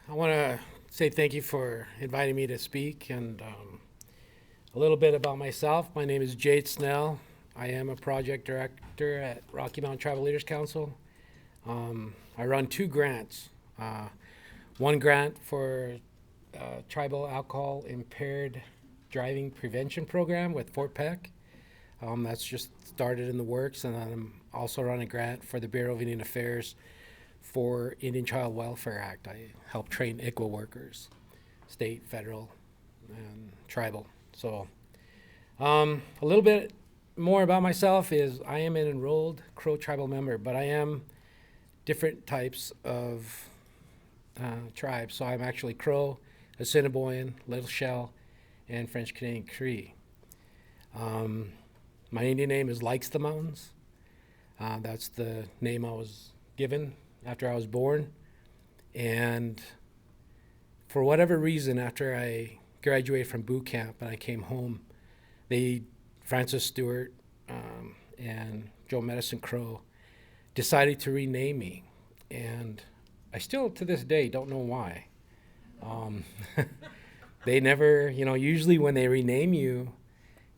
I want to say thank you for inviting me to speak and a little bit about myself. My name is Jade Snell. I am a project director at Rocky Mountain Tribal Leaders Council. I run two grants. One grant for tribal alcohol impaired driving prevention program with Fort Peck. That's just started in the works, and I'm also running a grant for the Bureau of Indian Affairs for Indian Child Welfare Act. I help train ICWA workers, state, federal, and tribal. So a little bit more about myself is I am an enrolled Crow tribal member, but I am different types of tribes. So I'm actually Crow, Assiniboine, Little Shell, and French Canadian Cree. My Indian name is Likes the Mountains. That's the name I was given after I was born. And for whatever reason, after I graduated from boot camp and I came home, Francis Stewart and Joe Medicine Crow decided to rename me. And I still, to this day, don't know why. They never, usually when they rename you,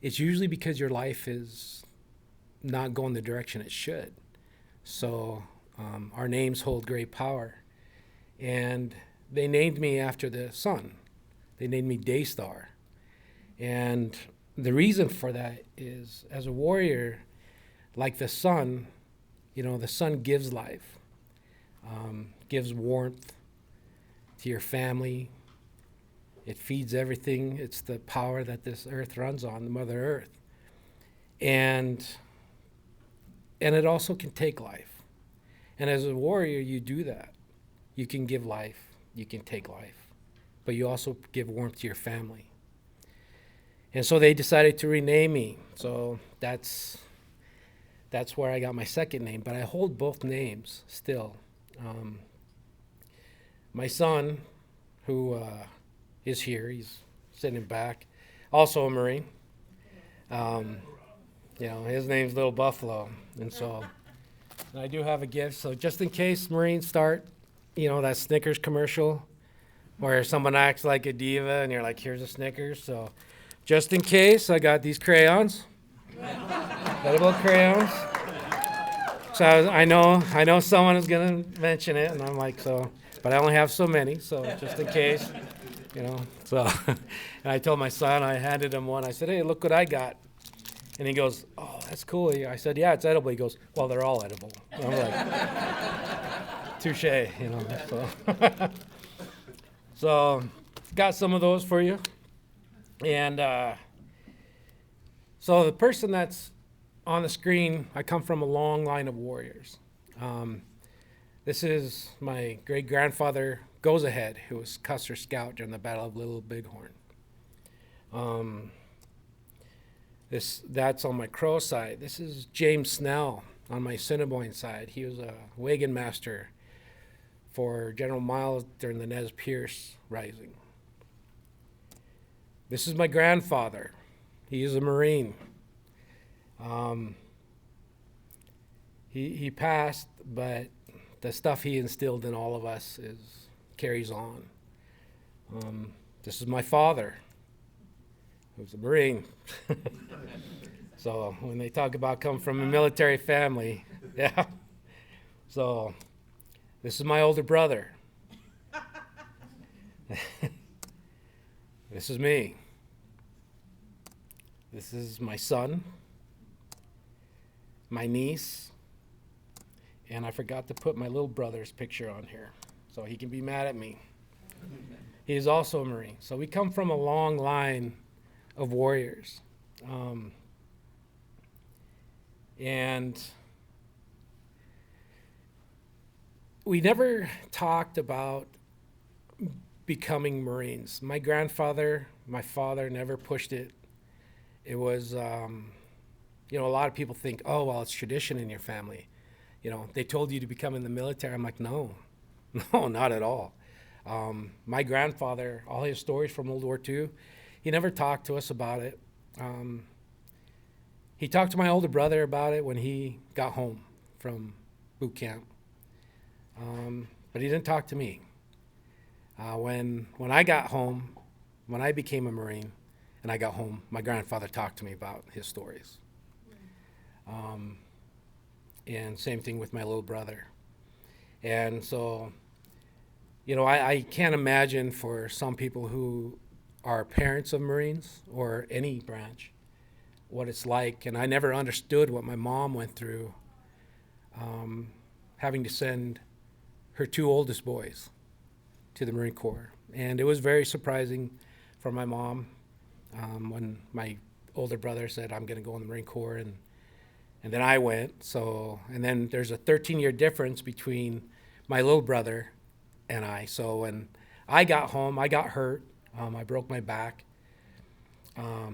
it's usually because your life is not going the direction it should. So our names hold great power. And they named me after the sun. They named me Daystar. And the reason for that is, as a warrior, like the sun, the sun gives life, gives warmth to your family. It feeds everything. It's the power that this earth runs on, the Mother Earth. And it also can take life. And as a warrior, you do that. You can give life, you can take life, but you also give warmth to your family. And so they decided to rename me. So that's where I got my second name, but I hold both names still. My son, who is here, he's sitting back, also a Marine. His name's Little Buffalo. And I do have a gift. So just in case Marines start, that Snickers commercial where someone acts like a diva and you're like, here's a Snickers. So just in case, I got these crayons, edible crayons. So I know someone is going to mention it, and I'm like, but I only have so many, so just in case, So, and I told my son, I handed him one. I said, hey, look what I got. And he goes, oh, that's cool. I said, yeah, it's edible. He goes, well, they're all edible. And I'm like, touche, So got some of those for you. And so the person that's on the screen, I come from a long line of warriors. This is my great-grandfather, Goes Ahead, who was Custer Scout during the Battle of Little Bighorn. That's on my Crow side. This is James Snell on my Assiniboine side. He was a wagon master for General Miles during the Nez Perce Rising. This is my grandfather. He is a Marine. He passed, but the stuff he instilled in all of us carries on. This is my father, who's a Marine. So when they talk about come from a military family, yeah. So this is my older brother. This is me. This is my son, my niece, and I forgot to put my little brother's picture on here, so he can be mad at me. He is also a Marine. So we come from a long line of warriors. And we never talked about becoming Marines. My grandfather, my father never pushed it. It was, a lot of people think, oh, well, it's tradition in your family. They told you to become in the military. I'm like, no, not at all. My grandfather, all his stories from World War II, he never talked to us about it. He talked to my older brother about it when he got home from boot camp, but he didn't talk to me. When I got home, when I became a Marine, and I got home, my grandfather talked to me about his stories. And same thing with my little brother. And so, I can't imagine for some people who are parents of Marines or any branch what it's like. And I never understood what my mom went through, having to send her two oldest boys to the Marine Corps. And it was very surprising for my mom when my older brother said, I'm going to go in the Marine Corps. And then I went. So, and then there's a 13-year difference between my little brother and I. So when I got home, I got hurt. I broke my back. I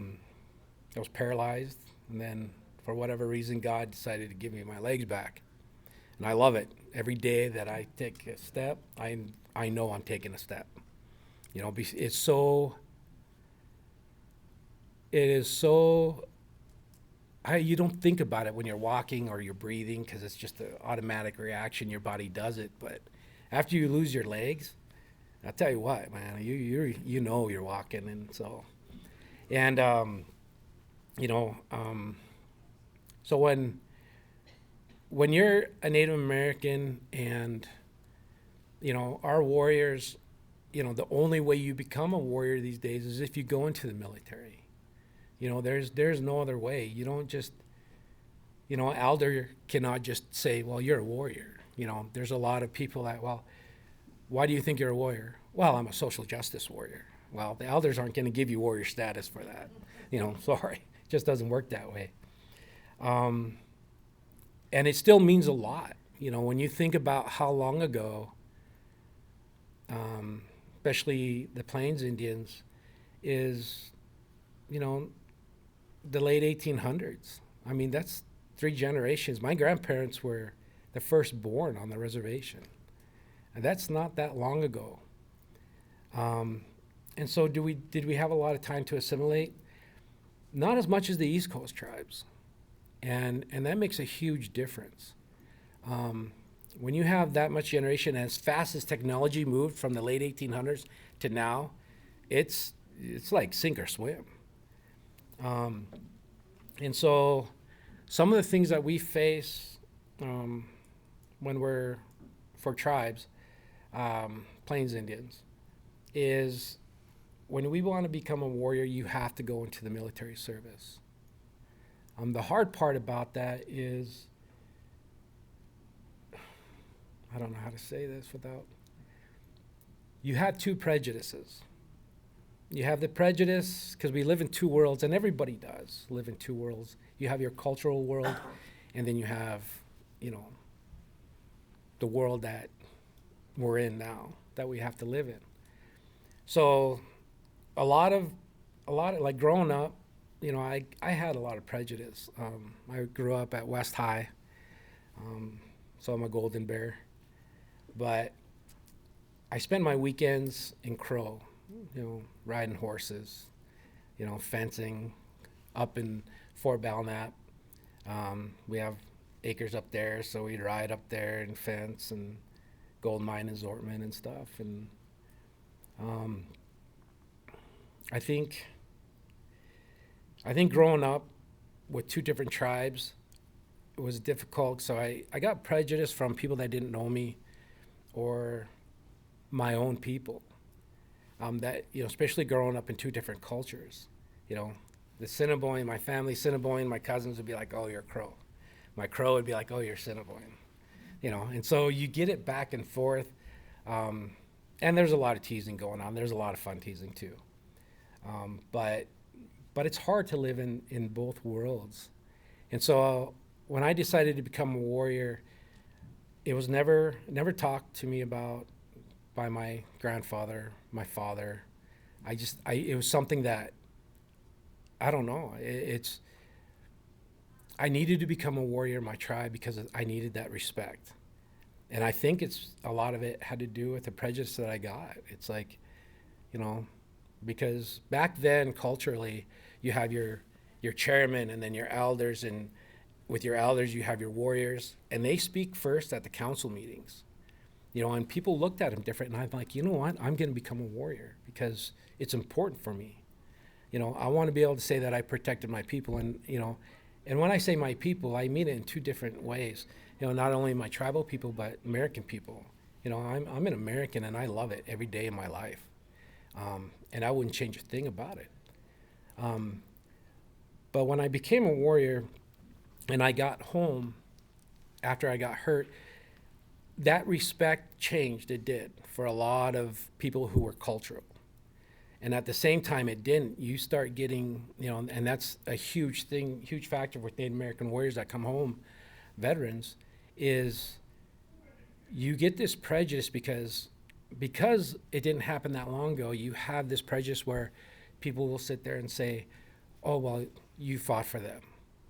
was paralyzed. And then for whatever reason, God decided to give me my legs back. And I love it. Every day that I take a step, I know I'm taking a step. It is so, you don't think about it when you're walking or you're breathing because it's just an automatic reaction. Your body does it. But after you lose your legs, I'll tell you what, man, you know you're walking. And so, and, so when you're a Native American and, our warriors, the only way you become a warrior these days is if you go into the military. There's no other way. You don't just, elder cannot just say, well, you're a warrior. There's a lot of people that, well, why do you think you're a warrior? Well, I'm a social justice warrior. Well, the elders aren't going to give you warrior status for that. Sorry, it just doesn't work that way. And it still means a lot. When you think about how long ago, especially the Plains Indians, is, the late 1800s. I mean, that's 3 generations. My grandparents were the first born on the reservation. And that's not that long ago. And so did we have a lot of time to assimilate? Not as much as the East Coast tribes. And that makes a huge difference. When you have that much generation, as fast as technology moved from the late 1800s to now, it's like sink or swim. And so some of the things that we face when we're for tribes, Plains Indians, is when we want to become a warrior, you have to go into the military service. The hard part about that is, I don't know how to say this without, you have 2 prejudices. You have the prejudice, because we live in 2 worlds, and everybody does live in 2 worlds. You have your cultural world, and then you have, the world that we're in now, that we have to live in. So a lot of like growing up, I had a lot of prejudice. I grew up at West High, so I'm a Golden Bear. But I spend my weekends in Crow, riding horses, fencing up in Fort Belknap. We have acres up there, so we'd ride up there and fence and gold mine and Zortman and stuff. And I think growing up with 2 different tribes, it was difficult. So I got prejudice from people that didn't know me or my own people. That, especially growing up in 2 different cultures, the Assiniboine, my family Assiniboine, my cousins would be like, oh, you're Crow. My Crow would be like, oh, you're Assiniboine. And so you get it back and forth. And there's a lot of teasing going on. There's a lot of fun teasing too. But it's hard to live in both worlds. And so when I decided to become a warrior, it was never talked to me about by my grandfather, my father. It was something that, I don't know, I needed to become a warrior in my tribe because I needed that respect. And I think a lot of it had to do with the prejudice that I got. It's like, because back then culturally, you have your chairman and then your elders, and with your elders, you have your warriors, and they speak first at the council meetings. And people looked at him different, and I'm like, you know what? I'm going to become a warrior because it's important for me. I want to be able to say that I protected my people, and when I say my people, I mean it in two different ways. Not only my tribal people, but American people. I'm an American, and I love it every day of my life, and I wouldn't change a thing about it. But when I became a warrior, and I got home after I got hurt, that respect changed. It did for a lot of people who were cultural. And at the same time, it didn't. You start getting, and that's a huge thing, huge factor with Native American warriors that come home, veterans, is you get this prejudice because it didn't happen that long ago. You have this prejudice where people will sit there and say, oh, well, you fought for them,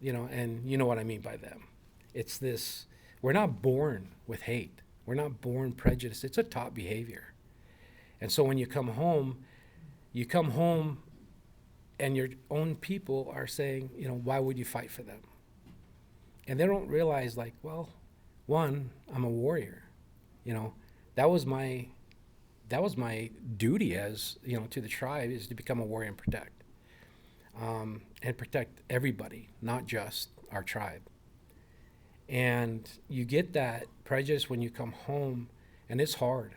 and you know what I mean by them. It's this, we're not born with hate. We're not born prejudiced. It's a taught behavior. And so when you come home and your own people are saying, why would you fight for them? And they don't realize, like, well, one, I'm a warrior. That was my duty as, to the tribe, is to become a warrior and protect everybody, not just our tribe. And you get that prejudice when you come home, and it's hard.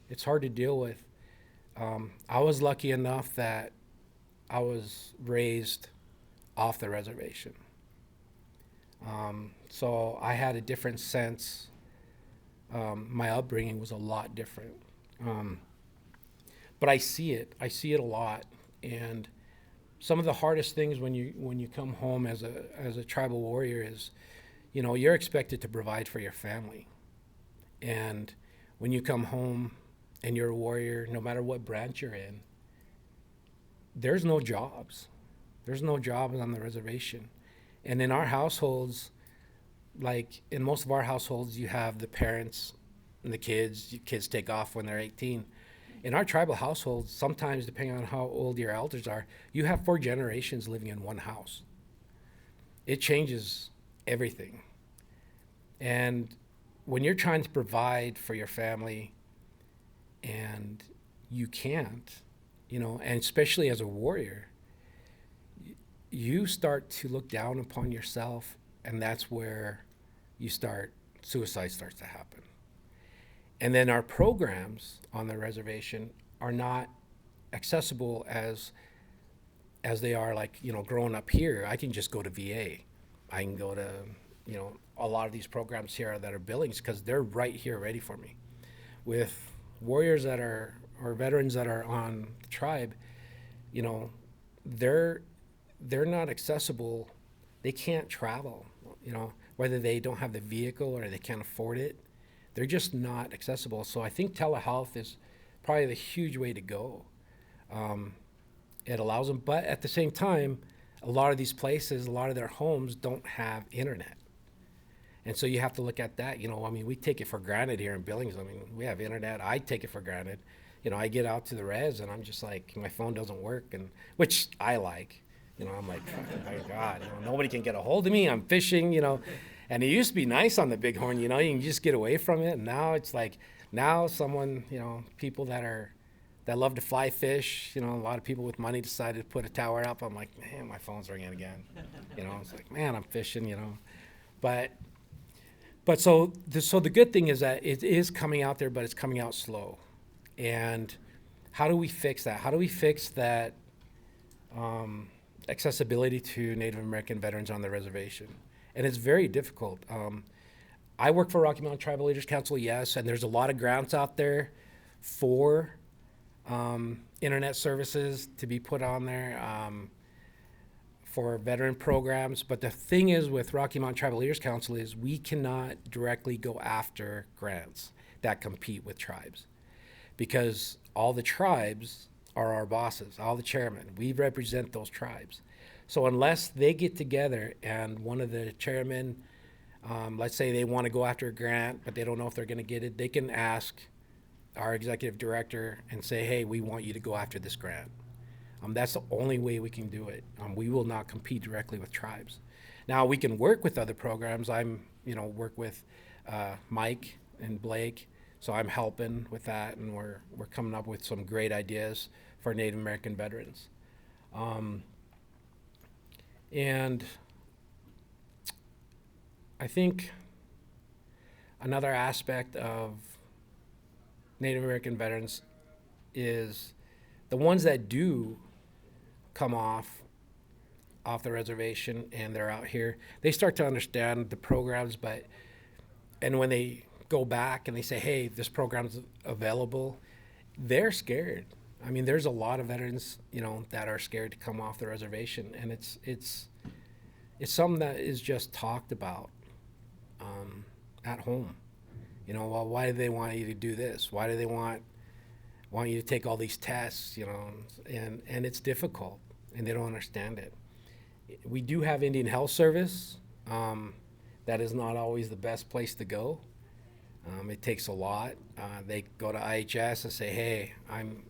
It's hard to deal with. I was lucky enough that I was raised off the reservation. So I had a different sense. My upbringing was a lot different. But I see it a lot. And some of the hardest things when you come home as a tribal warrior is, you're expected to provide for your family. And when you come home and you're a warrior, no matter what branch you're in, there's no jobs. There's no jobs on the reservation. And in our households, like in most of our households, you have the parents and the kids. Kids take off when they're 18. In our tribal households, sometimes depending on how old your elders are, you have 4 generations living in one house. It changes everything. And when you're trying to provide for your family and you can't, and especially as a warrior, you start to look down upon yourself, and that's where suicide starts to happen. And then our programs on the reservation are not accessible as they are, like, growing up here. I can just go to VA. I can go to, a lot of these programs here that are Billings, because they're right here ready for me. With warriors or veterans that are on the tribe, they're not accessible. They can't travel, whether they don't have the vehicle or they can't afford it. They're just not accessible. So I think telehealth is probably the huge way to go. It allows them, but at the same time, a lot of these places, a lot of their homes don't have internet. And so you have to look at that. We take it for granted here in Billings. We have internet. I take it for granted. I get out to the res and I'm just like, my phone doesn't work, and which I like. I'm like, oh my God, nobody can get a hold of me. I'm fishing, and it used to be nice on the Bighorn, you can just get away from it. And now it's like, someone, people that love to fly fish, a lot of people with money decided to put a tower up. I'm like, man, my phone's ringing again. It's like, man, I'm fishing, But so the good thing is that it is coming out there, but it's coming out slow. And how do we fix that? How do we fix that accessibility to Native American veterans on the reservation? And it's very difficult. I work for Rocky Mountain Tribal Leaders Council, yes, and there's a lot of grants out there for internet services to be put on there for veteran programs. But the thing is with Rocky Mountain Tribal Leaders Council is we cannot directly go after grants that compete with tribes, because all the tribes are our bosses, all the chairmen. We represent those tribes. So unless they get together and one of the chairmen, let's say they want to go after a grant, but they don't know if they're going to get it, they can ask our executive director and say, hey, we want you to go after this grant. That's the only way we can do it. We will not compete directly with tribes. Now we can work with other programs. Work with Mike and Blake, so I'm helping with that, and we're coming up with some great ideas for Native American veterans. And I think another aspect of Native American veterans is the ones that do come off the reservation and they're out here, they start to understand the programs, and when they go back and they say, hey, this program's available, they're scared. I mean, there's a lot of veterans, that are scared to come off the reservation, and it's something that is just talked about at home. Well, why do they want you to do this? Why do they want you to take all these tests? And it's difficult, and they don't understand it. We do have Indian Health Service. That is not always the best place to go. It takes a lot. They go to IHS and say, hey, I'm,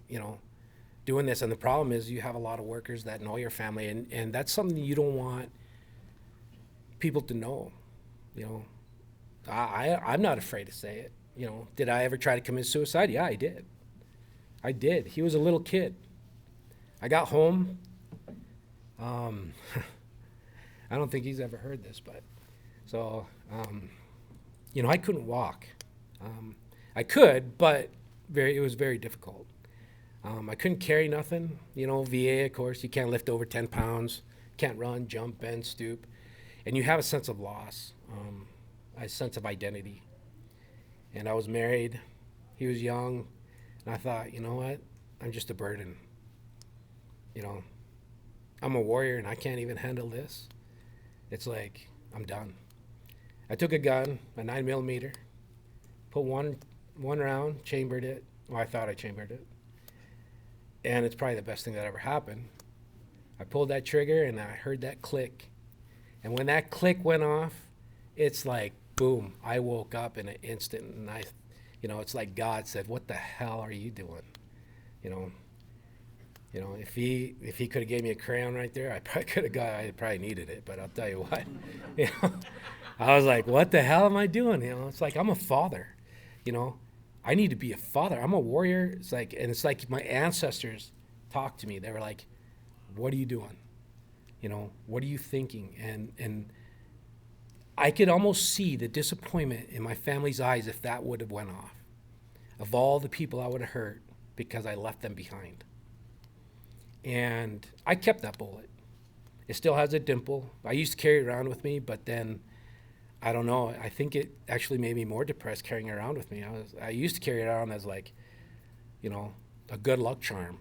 doing this. And the problem is you have a lot of workers that know your family, and that's something you don't want people to know. I'm not afraid to say it. Did I ever try to commit suicide? Yeah, I did. He was a little kid. I got home. I don't think he's ever heard this, but so, I couldn't walk. I could, but it was very difficult. I couldn't carry nothing. VA, of course, you can't lift over 10 pounds, can't run, jump, bend, stoop. And you have a sense of loss, a sense of identity. And I was married, he was young, and I thought, you know what, I'm just a burden. I'm a warrior and I can't even handle this. It's like, I'm done. I took a gun, a 9mm, put one round, chambered it. Well, I thought I chambered it. And it's probably the best thing that ever happened. I pulled that trigger and I heard that click. And when that click went off, it's like, boom, I woke up in an instant, and it's like God said, what the hell are you doing? If he could have gave me a crayon right there, I probably needed it, but I'll tell you what, I was like, what the hell am I doing? It's like, I'm a father, I need to be a father. I'm a warrior. It's like my ancestors talked to me. They were like, what are you doing? What are you thinking? And I could almost see the disappointment in my family's eyes if that would have went off, of all the people I would have hurt because I left them behind. And I kept that bullet. It still has a dimple. I used to carry it around with me, but then, I don't know, I think it actually made me more depressed carrying it around with me. I used to carry it around as like, a good luck charm.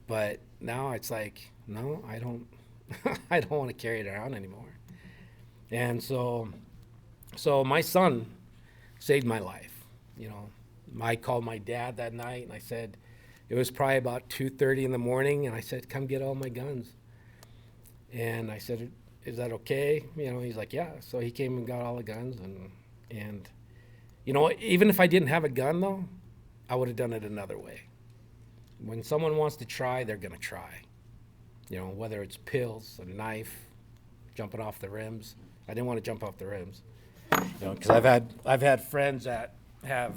But now it's like, no, I don't I don't want to carry it around anymore. And so my son saved my life. I called my dad that night and I said, it was probably about 2:30 in the morning, and I said, come get all my guns. And I said, is that okay? He's like, yeah. So he came and got all the guns, and even if I didn't have a gun though, I would have done it another way. When someone wants to try, they're gonna try. Whether it's pills, a knife, jumping off the rims. I didn't want to jump off the rims, because I've had friends that have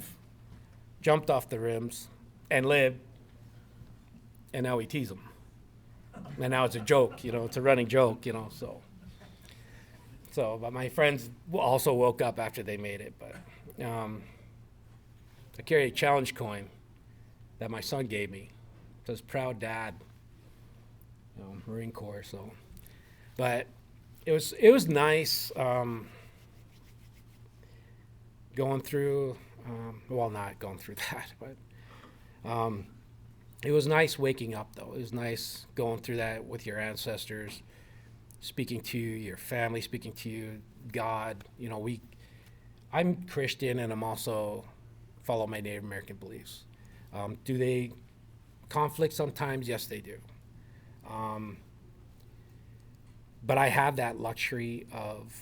jumped off the rims and lived, and now we tease them. And now it's a joke, it's a running joke, but my friends also woke up after they made it. But I carry a challenge coin that my son gave me. It says, proud dad, Marine Corps. So, but it was nice going through, not going through that, but it was nice waking up, though. It was nice going through that with your ancestors, speaking to you, your family, speaking to you, God. I'm Christian, and I'm also follow my Native American beliefs. Do they conflict sometimes? Yes, they do. But I have that luxury of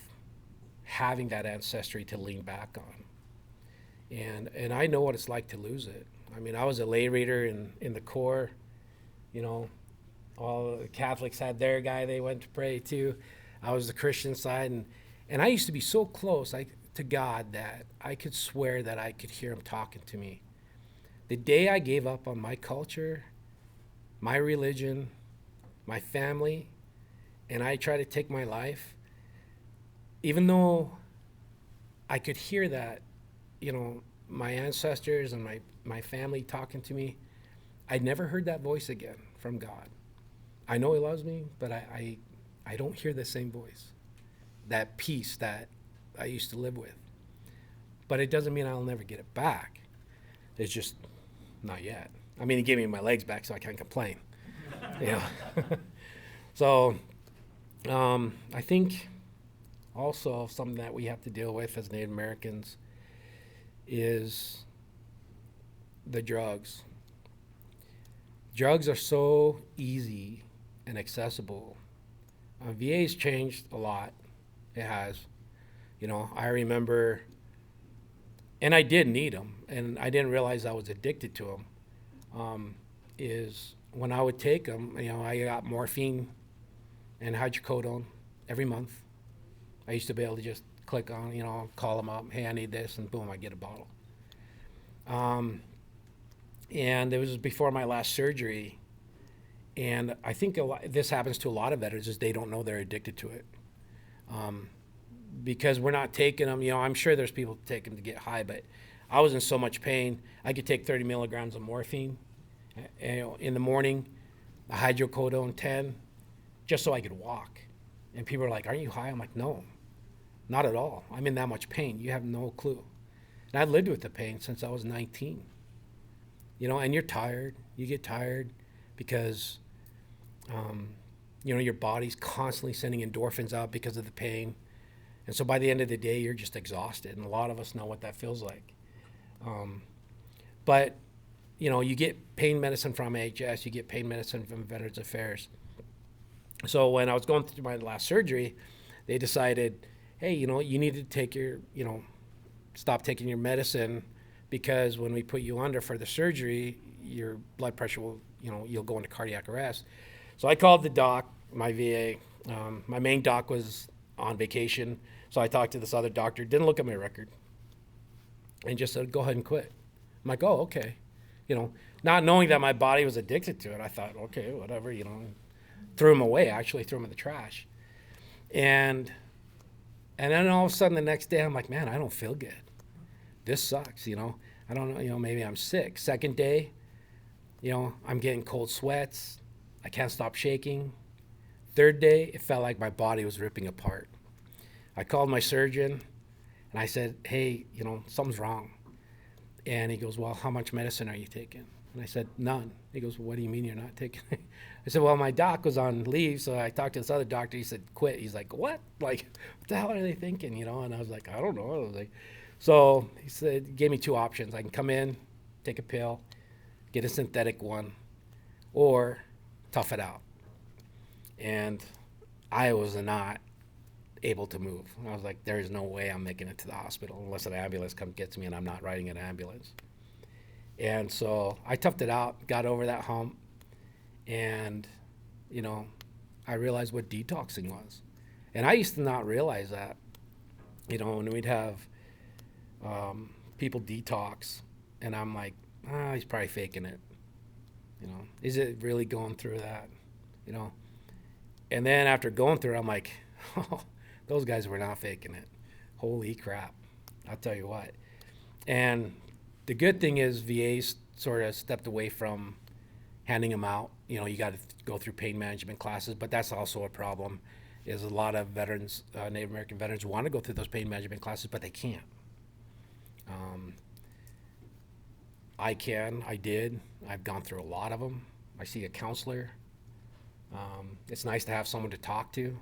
having that ancestry to lean back on. And I know what it's like to lose it. I mean, I was a lay reader in the Corps. All the Catholics had their guy they went to pray to. I was the Christian side, and I used to be so close to God that I could swear that I could hear him talking to me. The day I gave up on my culture, my religion, my family, and I tried to take my life, even though I could hear that, my ancestors and my family talking to me, I never heard that voice again from God. I know he loves me, but I don't hear the same voice, that peace that I used to live with. But it doesn't mean I'll never get it back. It's just not yet. I mean, he gave me my legs back, so I can't complain. Yeah. So I think also something that we have to deal with as Native Americans is the drugs. Drugs are so easy and accessible. VA's changed a lot. It has. I remember, and I did need them, and I didn't realize I was addicted to them. Is when I would take them, I got morphine and hydrocodone every month. I used to be able to just click on, call them up, hey, I need this, and boom, I get a bottle. And it was before my last surgery, and I think this happens to a lot of veterans is they don't know they're addicted to it. Because we're not taking them, I'm sure there's people who take them to get high, but I was in so much pain. I could take 30 milligrams of morphine in the morning, a hydrocodone 10, just so I could walk. And people are like, aren't you high? I'm like, no, not at all. I'm in that much pain. You have no clue. And I've lived with the pain since I was 19. And you're tired. You get tired because, your body's constantly sending endorphins out because of the pain. And so by the end of the day, you're just exhausted. And a lot of us know what that feels like. But, you get pain medicine from AHS, you get pain medicine from Veterans Affairs. So when I was going through my last surgery, they decided, hey, you need to take stop taking your medicine because when we put you under for the surgery, your blood pressure will, you'll go into cardiac arrest. So I called the doc, my VA. My main doc was on vacation. So I talked to this other doctor, didn't look at my record, and just said, go ahead and quit. I'm like, oh, okay. Not knowing that my body was addicted to it, I thought, okay, whatever, threw him away, actually threw him in the trash. And then all of a sudden the next day, I'm like, man, I don't feel good. This sucks, I don't know, maybe I'm sick. Second day, I'm getting cold sweats. I can't stop shaking. Third day, it felt like my body was ripping apart. I called my surgeon and I said, hey, something's wrong. And he goes, well, how much medicine are you taking? And I said, none. He goes, well, what do you mean you're not taking it? I said, well, my doc was on leave, so I talked to this other doctor. He said, quit. He's like, what? Like, what the hell are they thinking, And I was like, I don't know. I was like, so he said, gave me two options. I can come in, take a pill, get a synthetic one, or tough it out. And I was not able to move. I was like, there's no way I'm making it to the hospital unless an ambulance comes gets me and I'm not riding an ambulance. And so I toughed it out, got over that hump, and, I realized what detoxing was. And I used to not realize that, when we'd have people detox, and I'm like, he's probably faking it. Is it really going through that? And then after going through it, I'm like, oh, those guys were not faking it. Holy crap. I'll tell you what. And the good thing is VA's sort of stepped away from handing them out. You got to go through pain management classes, but that's also a problem. Is a lot of veterans, Native American veterans, want to go through those pain management classes, but they can't. I can. I did. I've gone through a lot of them. I see a counselor. It's nice to have someone to talk to.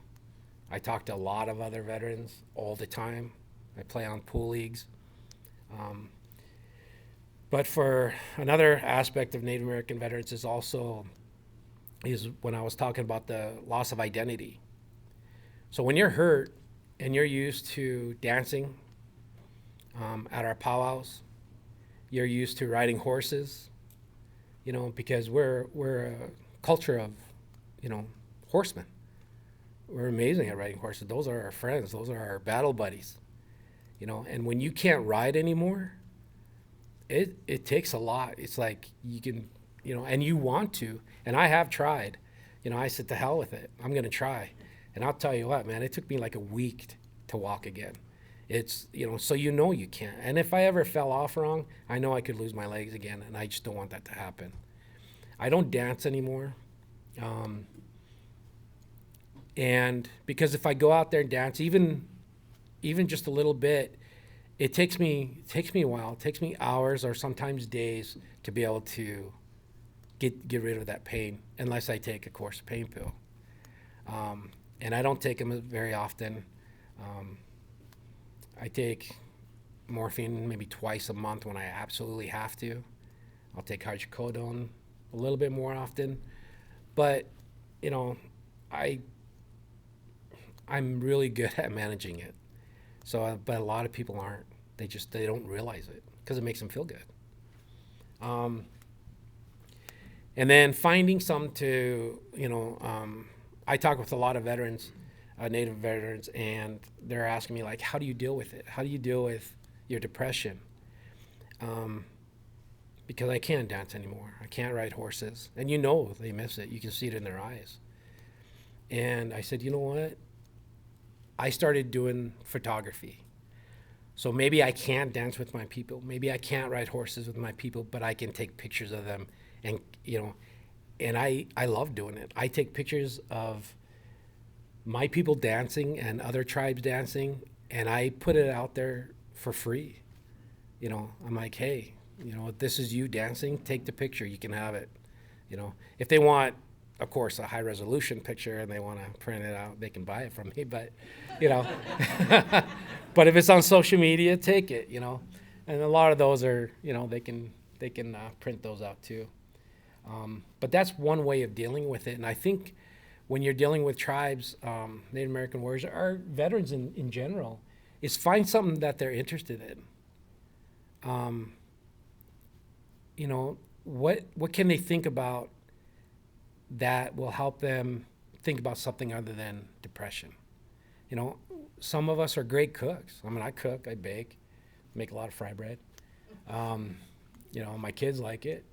I talk to a lot of other veterans all the time. I play on pool leagues. But for another aspect of Native American veterans is when I was talking about the loss of identity. So when you're hurt and you're used to dancing at our powwows, you're used to riding horses, because we're a culture of, horsemen. we're amazing at riding horses. Those are our friends. Those are our battle buddies. And when you can't ride anymore, it takes a lot. It's like you can, and you want to, and I have tried. I said to hell with it. I'm gonna try, and I'll tell you what, man. It took me like a week to walk again. It's so you can't. And if I ever fell off wrong, I know I could lose my legs again, and I just don't want that to happen. I don't dance anymore. And because if I go out there and dance, even just a little bit, it takes me a while. It takes me hours or sometimes days to be able to get rid of that pain, unless I take, of course, a pain pill. And I don't take them very often. I take morphine maybe twice a month when I absolutely have to. I'll take hydrocodone a little bit more often, but I I'm really good at managing it. So, but a lot of people aren't. They don't realize it because it makes them feel good. Um, and then finding some to, I talk with a lot of veterans, Native veterans, and they're asking me like, how do you deal with it? How do you deal with your depression? Because I can't dance anymore. I can't ride horses. And they miss it. You can see it in their eyes. And I said, you know what? I started doing photography. So maybe I can't dance with my people. Maybe I can't ride horses with my people, but I can take pictures of them. And, and I love doing it. I take pictures of my people dancing and other tribes dancing, and I put it out there for free. I'm like, hey, this is you dancing, take the picture, you can have it. If they want, of course, a high resolution picture and they want to print it out, they can buy it from me, but, but if it's on social media, take it, and a lot of those are, they can print those out too. But that's one way of dealing with it. And I think when you're dealing with tribes, Native American warriors, or veterans in general, is find something that they're interested in. What can they think about that will help them think about something other than depression? Some of us are great cooks. I mean, I cook, I bake, make a lot of fry bread. My kids like it,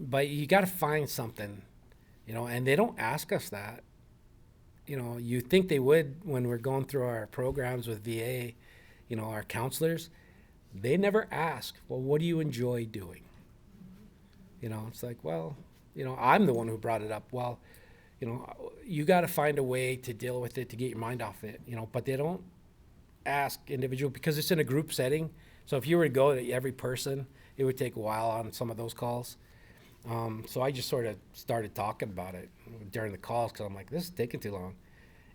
but you got to find something, and they don't ask us that. You think they would when we're going through our programs with VA, our counselors. They never ask, well, what do you enjoy doing? It's like, well, I'm the one who brought it up. Well, you got to find a way to deal with it, to get your mind off it, but they don't ask individual because it's in a group setting. So if you were to go to every person, it would take a while on some of those calls. So I just sort of started talking about it during the calls because I'm like, this is taking too long.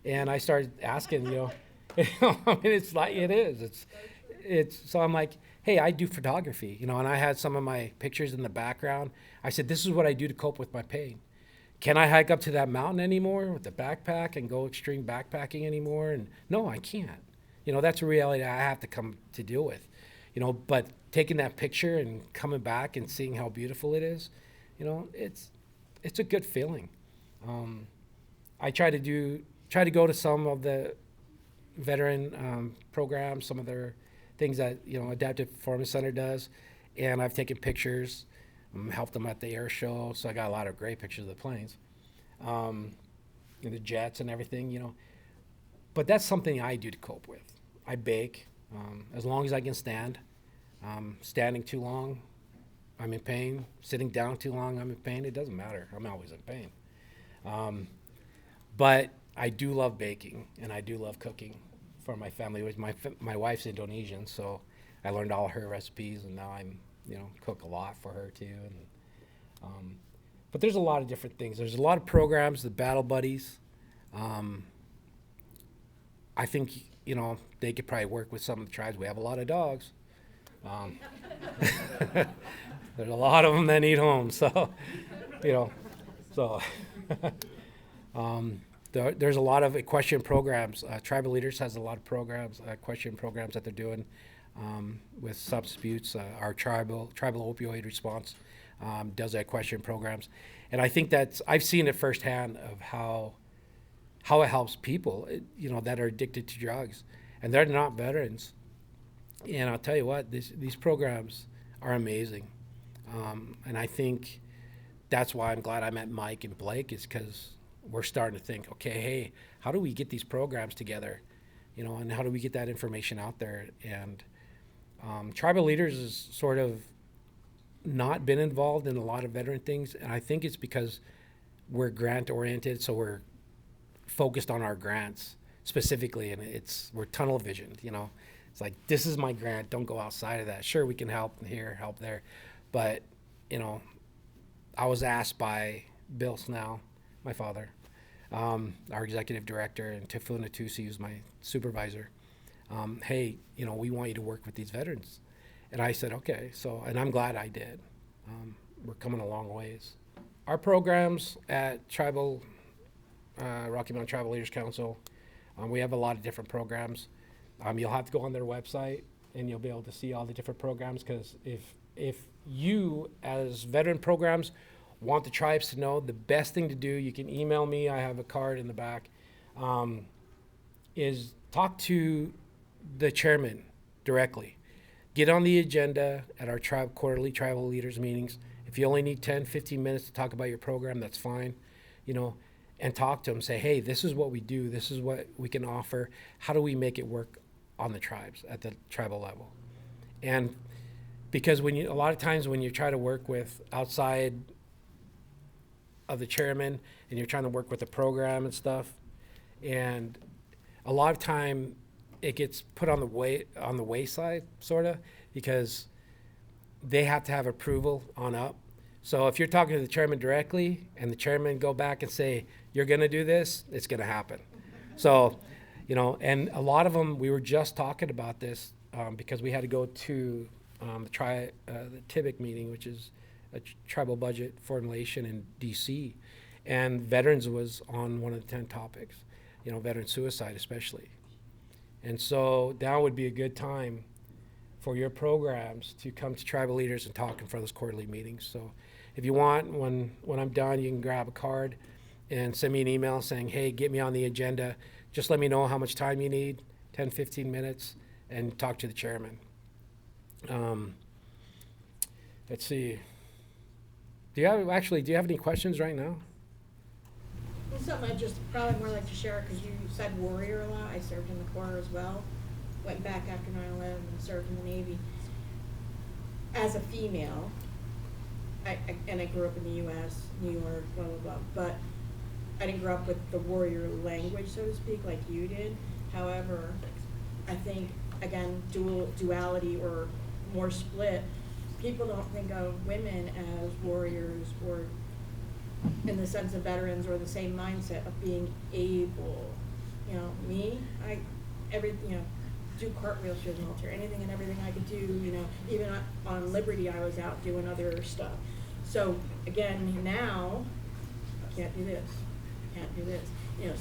And I started asking, I mean, it's like, it is. So I'm like, hey, I do photography, and I had some of my pictures in the background. I said, this is what I do to cope with my pain. Can I hike up to that mountain anymore with the backpack and go extreme backpacking anymore? And no, I can't. That's a reality I have to come to deal with, but taking that picture and coming back and seeing how beautiful it is, it's a good feeling. I try to go to some of the veteran programs, some of their things that Adaptive Performance Center does, and I've taken pictures, helped them at the air show, so I got a lot of great pictures of the planes, and the jets and everything, But that's something I do to cope with. I bake as long as I can stand. Standing too long, I'm in pain. Sitting down too long, I'm in pain. It doesn't matter. I'm always in pain. But I do love baking, and I do love cooking for my family. My wife's Indonesian, so I learned all her recipes, and now I'm cook a lot for her too. And but there's a lot of different things. There's a lot of programs, the Battle Buddies. I think they could probably work with some of the tribes. We have a lot of dogs. There's a lot of them that need homes, so so there's a lot of equestrian programs. Tribal Leaders has a lot of programs, equestrian programs that they're doing with substance abuse. Our tribal opioid response does equestrian programs, And I think I've seen it firsthand of how it helps people, that are addicted to drugs, and they're not veterans. And I'll tell you what, these programs are amazing. And I think that's why I'm glad I met Mike and Blake, is because we're starting to think, okay, hey, how do we get these programs together? And how do we get that information out there? And Tribal Leaders has sort of not been involved in a lot of veteran things. And I think it's because we're grant oriented, so we're focused on our grants specifically, and we're tunnel visioned. It's like, this is my grant, don't go outside of that. Sure, we can help here, help there, but I was asked by Bill Snell, my father, our executive director, and Tifuna Tusi, who's my supervisor, hey, we want you to work with these veterans. And I said, okay. So, and I'm glad I did. We're coming a long ways. Our programs at Rocky Mountain Tribal Leaders Council, we have a lot of different programs. You'll have to go on their website and you'll be able to see all the different programs, because if you, as veteran programs, want the tribes to know, the best thing to do, you can email me. I have a card in the back, is talk to the chairman directly. Get on the agenda at our quarterly tribal leaders meetings. If you only need 10, 15 minutes to talk about your program, that's fine, and talk to them. Say, hey, this is what we do. This is what we can offer. How do we make it work on the tribes at the tribal level? And because a lot of times when you try to work with outside of the chairman and you're trying to work with the program and stuff, and a lot of time it gets put on the wayside, sort of, because they have to have approval on up. So if you're talking to the chairman directly and the chairman go back and say, you're going to do this, it's going to happen. So, and a lot of them, we were just talking about this because we had to go to the TIBIC meeting, which is a tribal budget formulation in DC. And veterans was on one of the 10 topics, veteran suicide especially. And so now would be a good time for your programs to come to tribal leaders and talk in front of those quarterly meetings. So if you want, when I'm done, you can grab a card and send me an email saying, hey, get me on the agenda. Just let me know how much time you need, 10, 15 minutes, and talk to the chairman. Let's see. Do you have any questions right now? It's something I just probably more like to share, because you said warrior a lot. I served in the Corps as well. Went back after 9/11 and served in the Navy. As a female, I grew up in the U.S., New York, blah, blah, blah, but I didn't grow up with the warrior language, so to speak, like you did. However, I think, again, duality or more split, people don't think of women as warriors or in the sense of veterans, or the same mindset of being able. Me, do cartwheels through the military, anything and everything I could do, even on Liberty I was out doing other stuff. So again, now, can't do this,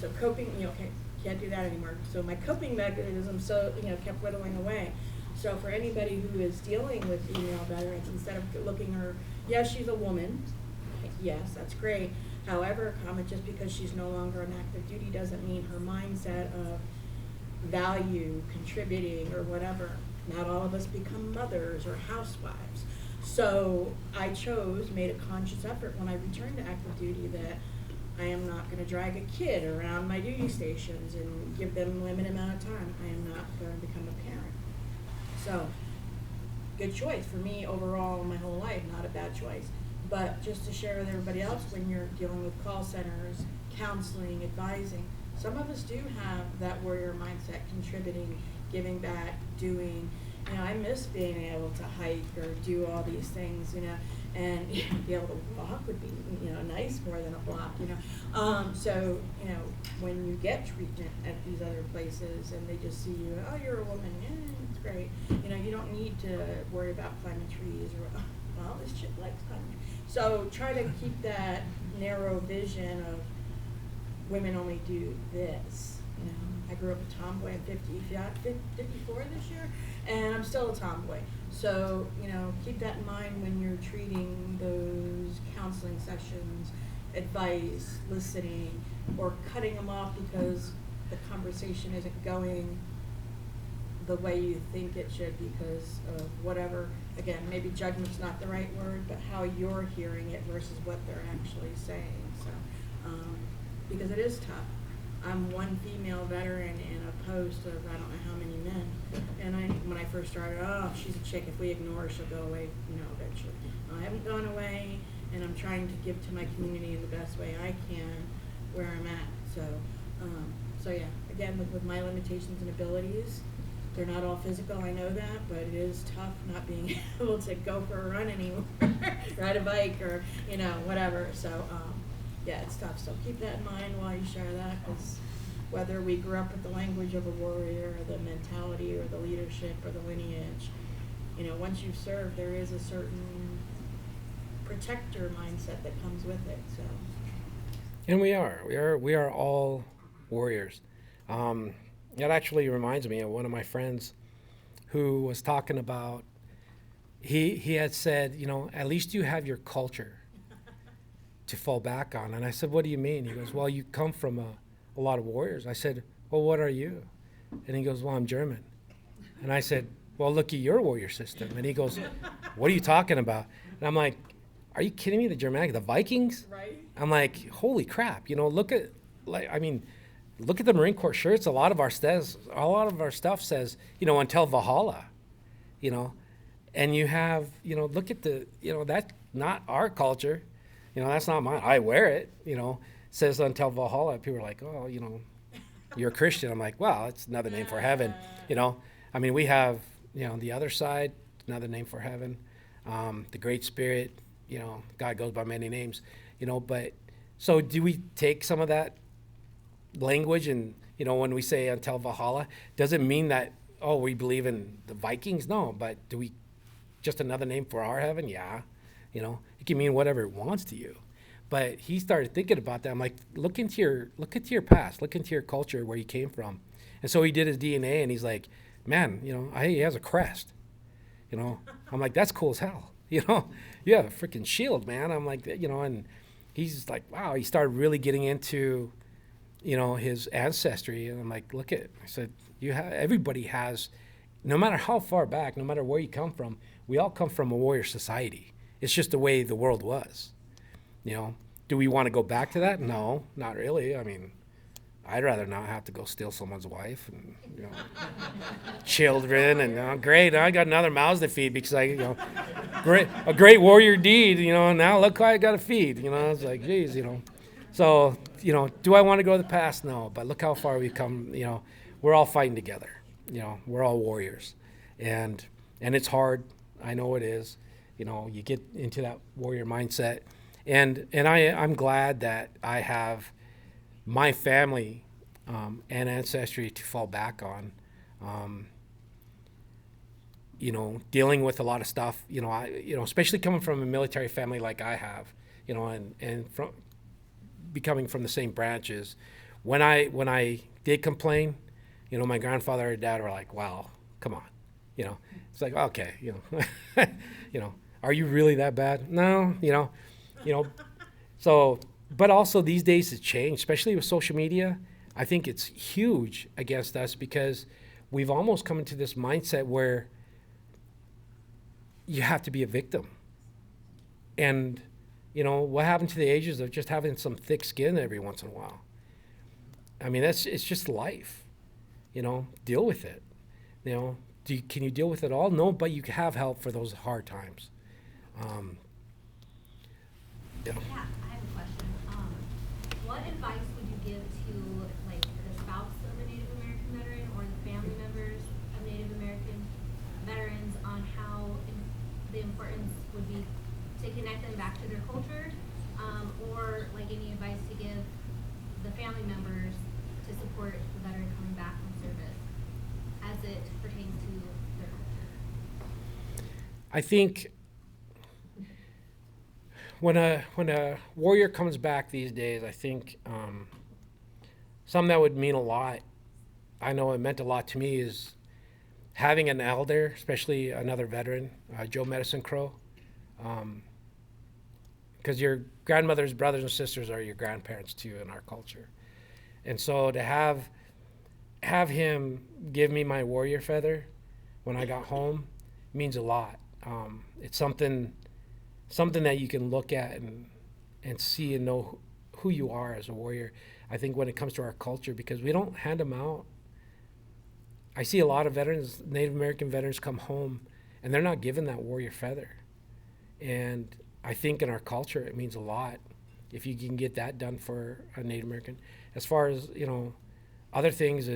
so coping, can't do that anymore. So my coping mechanism, kept whittling away. So for anybody who is dealing with female veterans, instead of looking her, yes, she's a woman, yes, that's great. However, just because she's no longer on active duty doesn't mean her mindset of value, contributing, or whatever. Not all of us become mothers or housewives. So I made a conscious effort when I returned to active duty that I am not going to drag a kid around my duty stations and give them a limited amount of time. I am not going to become a parent. So, good choice for me overall my whole life, not a bad choice. But just to share with everybody else, when you're dealing with call centers, counseling, advising, some of us do have that warrior mindset, contributing, giving back, doing. I miss being able to hike or do all these things, and be able to walk would be, nice more than a block, So, when you get treatment at these other places and they just see you, oh, you're a woman, it's great. You don't need to worry about climbing trees or, well, this chick likes climbing. So try to keep that narrow vision of women only do this, I grew up a tomboy. I'm 54 this year, and I'm still a tomboy. So, keep that in mind when you're treating those counseling sessions, advice, listening, or cutting them off because the conversation isn't going the way you think it should because of whatever. Again, maybe judgment's not the right word, but how you're hearing it versus what they're actually saying. So, because it is tough. I'm one female veteran in a post of I don't know how many men, and when I first started, oh, she's a chick. If we ignore her, she'll go away. Eventually. I haven't gone away, and I'm trying to give to my community in the best way I can, where I'm at. So yeah. Again, with my limitations and abilities, they're not all physical. I know that, but it is tough not being able to go for a run anymore, ride a bike, or whatever. So. Yeah, it's tough. So keep that in mind while you share that, because whether we grew up with the language of a warrior, or the mentality, or the leadership, or the lineage, once you've served, there is a certain protector mindset that comes with it. So. And we are all warriors. That actually reminds me of one of my friends who was talking about. He had said, at least you have your culture to fall back on. And I said, what do you mean? He goes, well, you come from a lot of warriors. I said, well, what are you? And he goes, well, I'm German. And I said, well, look at your warrior system. And he goes, what are you talking about? And I'm like, are you kidding me? The Germanic, the Vikings? Right. I'm like, holy crap. Look at the Marine Corps shirts. A lot of our stuff says, until Valhalla, and you have, look at that's not our culture. That's not mine. I wear it, says until Valhalla. People are like, oh, you're a Christian. I'm like, well, it's another name for heaven, we have, the other side, another name for heaven. The Great Spirit, God goes by many names, but so do we take some of that language and, when we say until Valhalla, does it mean that, oh, we believe in the Vikings? No, but do we just another name for our heaven? Yeah. It can mean whatever it wants to you. But he started thinking about that. I'm like, look into your past, look into your culture, where you came from. And so he did his DNA, and he's like, man, he has a crest. I'm like, that's cool as hell. You have a freaking shield, man. I'm like, and he's like, wow. He started really getting into, his ancestry, and I'm like, look at. I said, everybody has, no matter how far back, no matter where you come from, we all come from a warrior society. It's just the way the world was. Do we want to go back to that? No, not really. I'd rather not have to go steal someone's wife and children and great. I got another mouths to feed because a great warrior deed. Now look who I got to feed. It's like, geez, So do I want to go to the past? No, but look how far we've come. We're all fighting together. We're all warriors, and it's hard. I know it is. You get into that warrior mindset, and I'm glad that I have my family and ancestry to fall back on. Dealing with a lot of stuff. Especially coming from a military family like I have. And from becoming from the same branches. When I did complain, my grandfather and dad were like, "Wow, come on," It's like, okay, are you really that bad? No, So, but also these days it's changed, especially with social media. I think it's huge against us because we've almost come into this mindset where you have to be a victim. And, what happened to the ages of just having some thick skin every once in a while? It's just life, deal with it. Can you deal with it all? No, but you have help for those hard times. Yeah, I have a question. What advice would you give to the spouse of a Native American veteran or the family members of Native American veterans on how the importance would be to connect them back to their culture, or any advice to give the family members to support the veteran coming back from service as it pertains to their culture? I think when a warrior comes back these days, I think something that would mean a lot I know it meant a lot to me is having an elder, especially another veteran, Joe Medicine Crow, because your grandmother's brothers and sisters are your grandparents too in our culture. And so to have him give me my warrior feather when I got home means a lot. It's something that you can look at and see and know who you are as a warrior. I think when it comes to our culture, because we don't hand them out. I see a lot of veterans, Native American veterans, come home and they're not given that warrior feather. And I think in our culture it means a lot if you can get that done for a Native American. As far as, other things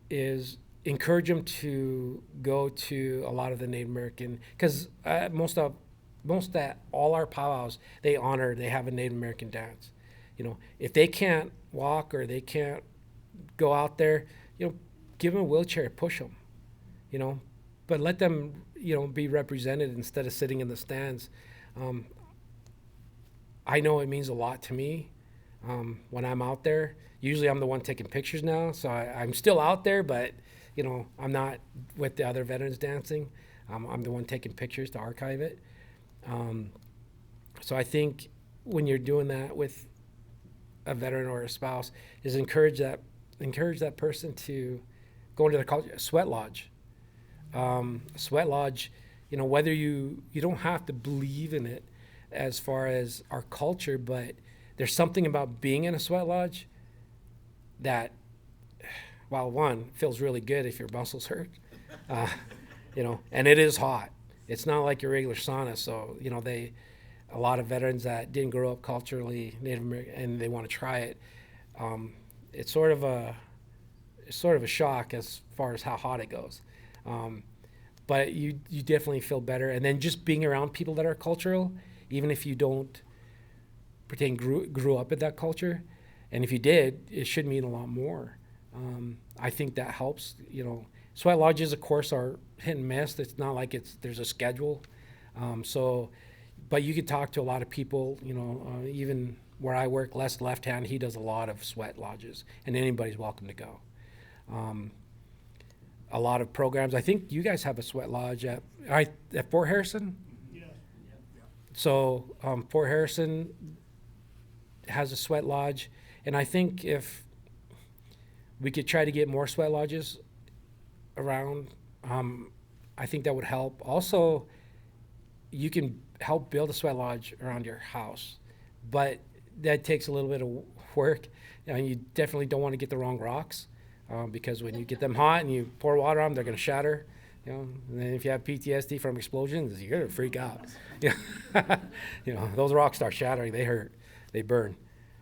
is encourage them to go to a lot of the Native American, because most that all our powwows, they have a Native American dance. If they can't walk or they can't go out there, give them a wheelchair, push them, but let them, be represented instead of sitting in the stands. I know it means a lot to me when I'm out there. Usually I'm the one taking pictures now, so I'm still out there, but I'm not with the other veterans dancing. I'm the one taking pictures to archive it. So I think when you're doing that with a veteran or a spouse, is encourage that person to go into the culture. Sweat lodge, whether you don't have to believe in it as far as our culture, but there's something about being in a sweat lodge that, well, one, feels really good if your muscles hurt, and it is hot. It's not like your regular sauna. So, a lot of veterans that didn't grow up culturally Native American and they want to try it. It's sort of a shock as far as how hot it goes. But you definitely feel better. And then just being around people that are cultural, even if you don't pretend grew up in that culture, and if you did, it should mean a lot more. I think that helps. Sweat lodges, of course, are hit and miss. It's not like there's a schedule. But you could talk to a lot of people. Even where I work, Les Left Hand, he does a lot of sweat lodges, and anybody's welcome to go. A lot of programs. I think you guys have a sweat lodge at Fort Harrison. Yeah. So Fort Harrison has a sweat lodge, and I think if we could try to get more sweat lodges around, I think that would help. Also, you can help build a sweat lodge around your house, but that takes a little bit of work, and you definitely don't want to get the wrong rocks, because when you get them hot and you pour water on them, they're going to shatter. And then if you have PTSD from explosions, you're going to freak out. Those rocks start shattering, they hurt, they burn.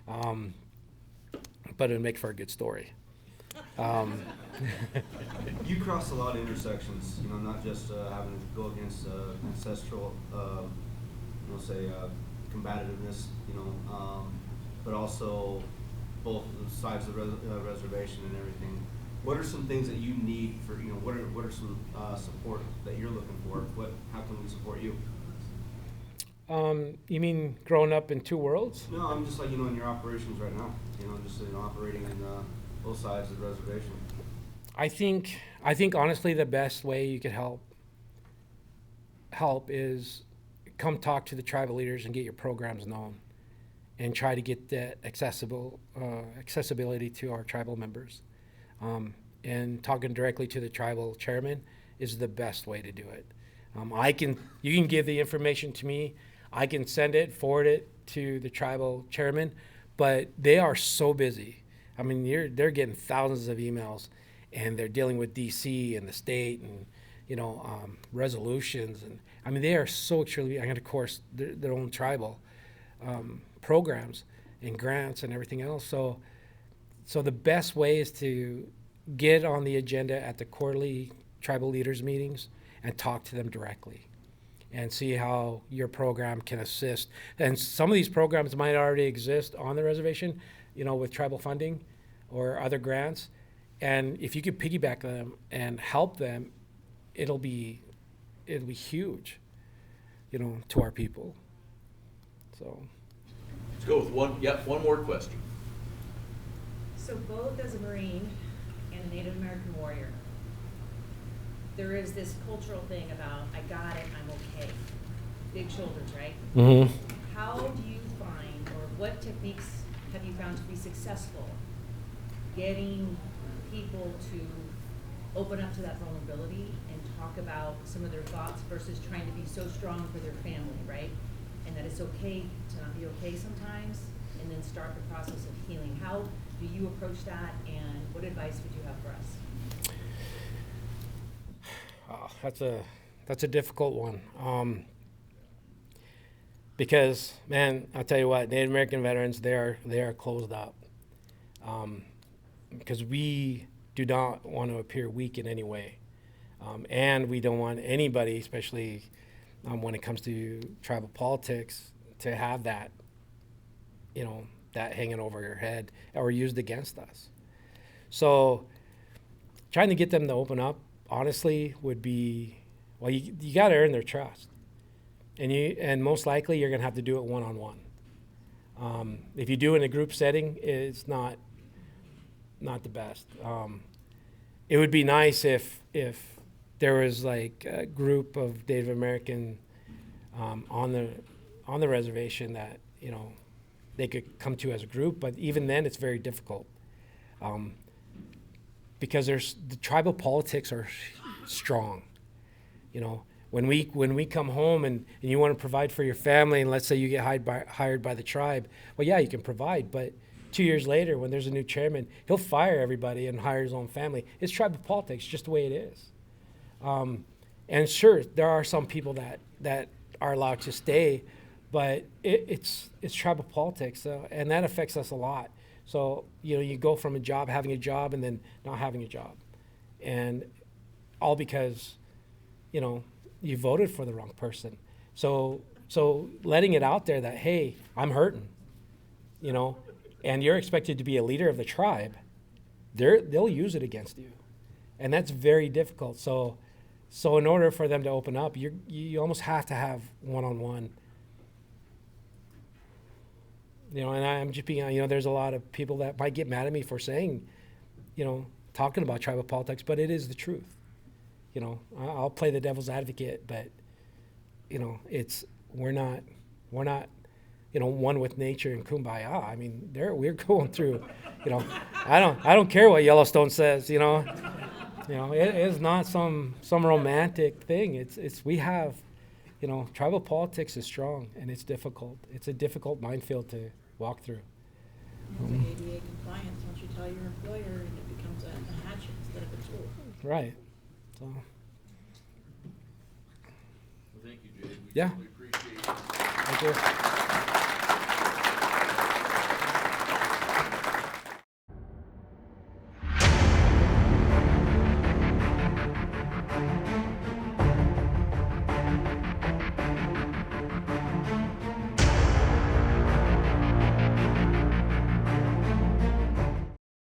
But it'll make for a good story. You cross a lot of intersections, not just having to go against ancestral, combativeness, but also both sides of the reservation and everything. What are some things that you need for, what are some support that you're looking for? How can we support you? You mean growing up in two worlds? No, I'm just in your operations right now, just operating in both sides of the reservation. I think honestly the best way you could help is come talk to the tribal leaders and get your programs known, and try to get that accessibility to our tribal members. And talking directly to the tribal chairman is the best way to do it. You can give the information to me. I can forward it to the tribal chairman, but they are so busy. I mean, they're getting thousands of emails, and they're dealing with DC and the state and resolutions, and I mean they are so extremely. And of course their own tribal programs and grants and everything else. So the best way is to get on the agenda at the quarterly tribal leaders meetings and talk to them directly, and see how your program can assist. And some of these programs might already exist on the reservation, with tribal funding or other grants. And if you could piggyback them and help them, it'll be huge, to our people. So Let's go with one more question. So both as a Marine, and a Native American warrior, there is this cultural thing about, I got it, I'm okay. Big shoulders, right? Mm-hmm. How do you find, or what techniques have you found to be successful getting people to open up to that vulnerability and talk about some of their thoughts versus trying to be so strong for their family, right? And that it's okay to not be okay sometimes, and then start the process of healing. How do you approach that, and what advice would you have for us? Oh, that's a difficult one. Because, man, I'll tell you what, Native American veterans, they are closed up. Because we do not want to appear weak in any way. And we don't want anybody, especially when it comes to tribal politics, to have that, that hanging over your head or used against us. So trying to get them to open up, honestly, would be, well, you got to earn their trust. And most likely you're going to have to do it one-on-one. If you do it in a group setting, it's not the best. It would be nice if there was like a group of Native American on the reservation that they could come to as a group, but even then it's very difficult because the tribal politics are strong. When we come home and you want to provide for your family, and let's say you get hired by the tribe, well, yeah, you can provide, but 2 years later, when there's a new chairman, he'll fire everybody and hire his own family. It's tribal politics, just the way it is. And sure, there are some people that are allowed to stay, but it's tribal politics, and that affects us a lot. So you go from having a job, and then not having a job, and all because you voted for the wrong person. So letting it out there that, hey, I'm hurting, and you're expected to be a leader of the tribe, they'll use it against you, and that's very difficult. So in order for them to open up, you almost have to have one-on-one. And I'm just being, there's a lot of people that might get mad at me for saying, talking about tribal politics, but it is the truth. I'll play the devil's advocate, but we're not one with nature and kumbaya. I mean, we're going through, I don't care what Yellowstone says, it is not some romantic thing. It's we have, tribal politics is strong, and it's difficult. It's a difficult minefield to walk through. It's like ADA compliance. Once you tell your employer, and it becomes a hatchet instead of a tool. Right. So. Well, thank you, Jade. We Yeah. certainly appreciate it. Thank you.